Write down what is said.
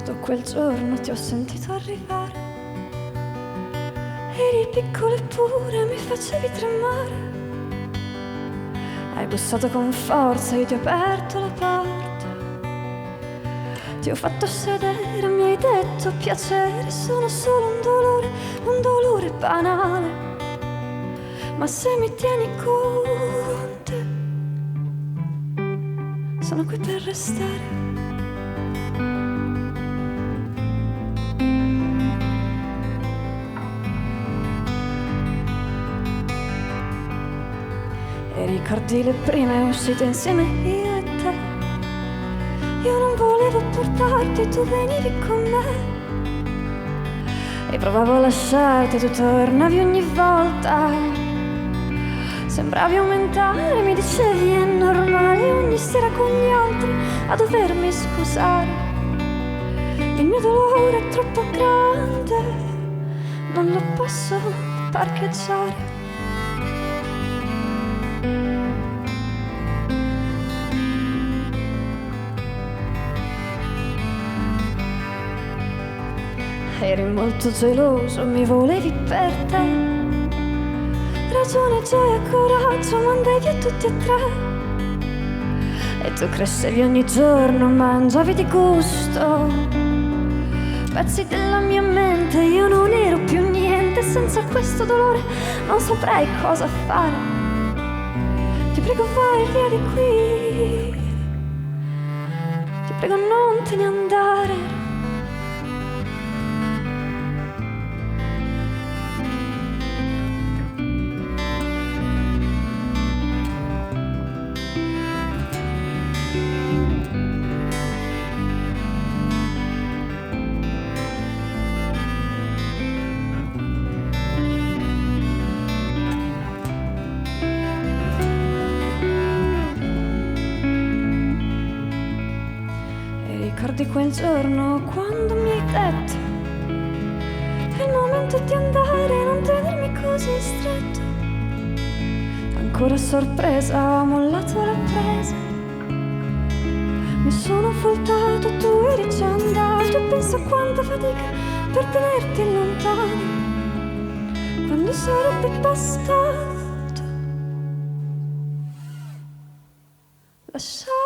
Da quel giorno ti ho sentito arrivare, eri piccolo eppure mi facevi tremare. Hai bussato con forza, io ti ho aperto la porta, ti ho fatto sedere, mi hai detto piacere. Sono solo un dolore banale, ma se mi tieni con te sono qui per restare. E ricordi le prime uscite insieme io e te. Io non volevo portarti, tu venivi con me. E provavo a lasciarti, tu tornavi ogni volta. Sembravi aumentare, mi dicevi è normale. Ogni sera con gli altri a dovermi scusare. Il mio dolore è troppo grande, non lo posso parcheggiare. Eri molto geloso, mi volevi per te. Ragione, gioia, coraggio, mandai via tutti e tre. E tu crescevi ogni giorno, mangiavi di gusto pezzi della mia mente, io non ero più niente. Senza questo dolore non saprei cosa fare. Ti prego vai via di qui, ti prego non te ne andare. Ricordi quel giorno quando mi hai detto è il momento di andare, non tenermi così stretto. Ancora sorpresa ho mollato la presa, mi sono voltato, tu eri già andato. E penso a quanta fatica per tenerti lontano, quando sarebbe bastato lasciare